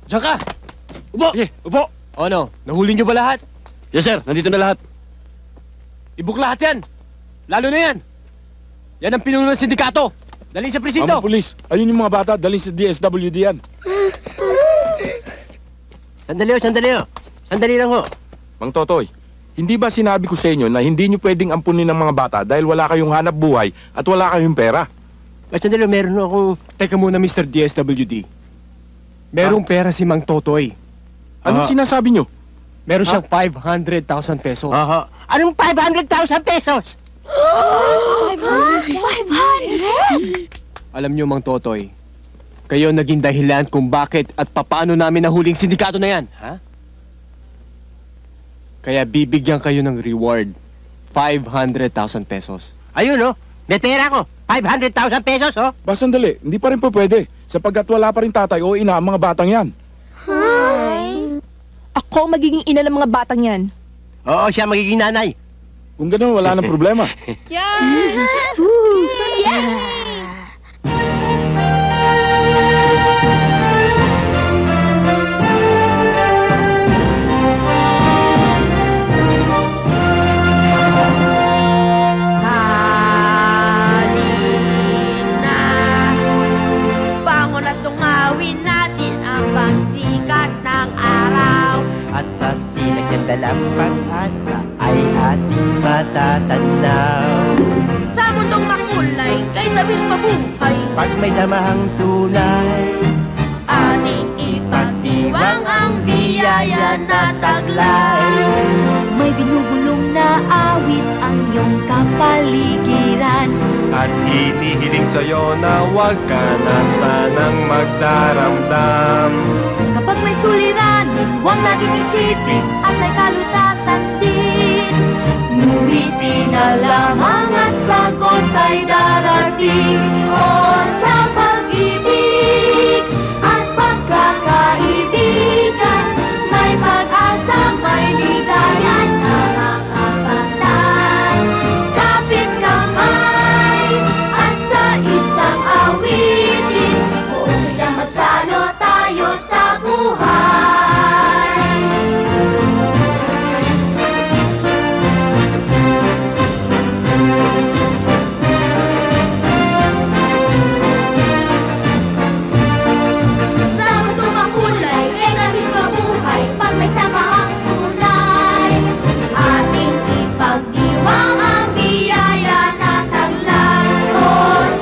Diyan ka! Upo! Sige, upo! O ano, nahuli niyo ba lahat? Yes, sir. Nandito na lahat. Ibuk lahat yan! Lalo na yan! Yan ang pinuno ng sindikato! Dali sa presinto! Mga pulis, ayun yung mga bata, dalhin sa DSWD yan. Sandali ho. Sandali lang ho. Mang Totoy, hindi ba sinabi ko sa inyo na hindi nyo pwedeng ampunin ng mga bata dahil wala kayong hanap buhay at wala kayong pera? Sandali ho, meron akong... Teka muna, Mr. DSWD. Merong pera si Mang Totoy. Anong sinasabi nyo? Meron siyang 500,000 pesos. Aha. Anong 500,000 pesos? 500? Alam niyo, Mang Totoy, kayo naging dahilan kung bakit at papaano namin nahuling sindikato na yan, ha? Kaya bibigyan kayo ng reward, 500,000 pesos. Ayun ho, may pera ko. 500,000 pesos ho. Ba, sandali, hindi pa rin po pwede. Sapagkat wala pa rin tatay o ina ang mga batang yan. Ako magiging ina ng mga batang yan. Oo, siya magiging nanay. Kung gano'n, wala nang problema. Bangon at tungawin natin ang pagsikat ng araw. At sa sinag ng dalang pag-asa ay ating matatanaw. Sa mundong makulay, kay tabis mabuhay. Pag may samahang tunay, Ating ipagdiwang ang biyaya na taglay. May binubulong na awit ang iyong kapaligiran. At hinihiling sa'yo na huwag ka na sanang magdaramdam. Kapag may suliranin, huwag natin isipin at may kalutasan din. Ngumiti na lamang at sagot ay darating. O sa pag-ibig at pagkakaibigan, may pag-asa, may ligaya na makakantay. Kapit kamay at sa isang awitin, o silang magsalo tayo sa buhay. Sa mundong makulay, kay nabis mabuhay, pag may samahang kulay. Ating ipagdiwang ang biyaya na taglay. O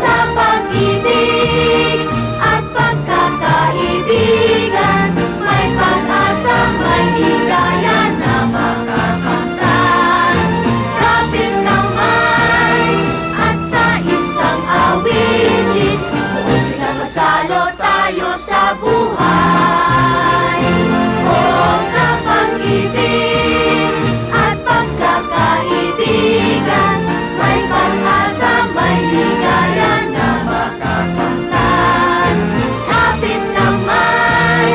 sa pag-ibig at pagkakaibigan, may pag-asa, may ligaya na makakamtan. Kapit kamay at sa isang awitin, o sila magsalo tayo sa buhay. O sa pag-ibig at pagkakaibigan, may pag-asa, may ligaya na makakamtan. Kapit kamay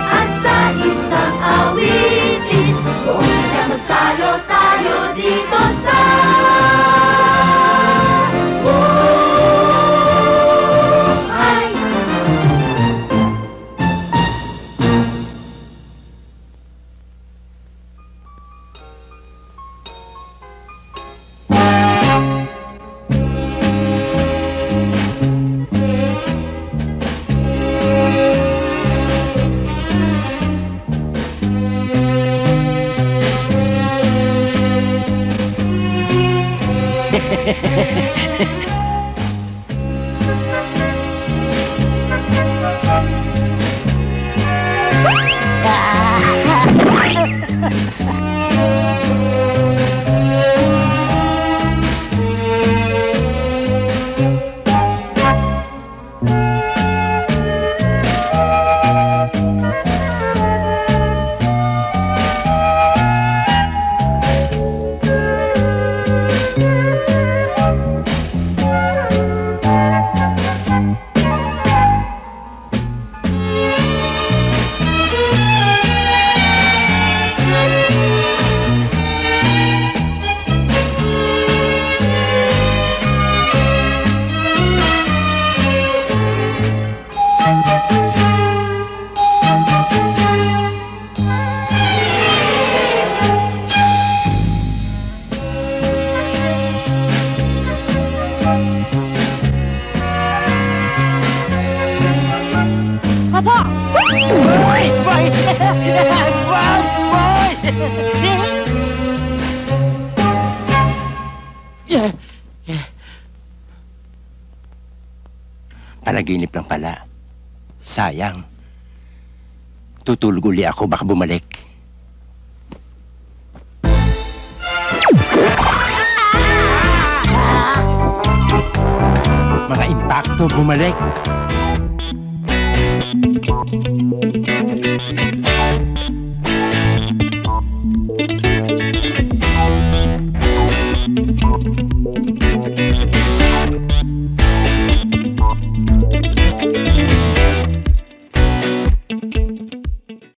at sa isang awitin, o sila magsalo tayo dito sa buhay. Panaginip lang pala. Sayang. Tutulog uli ako, baka bumalik. Mga impacto bumalik.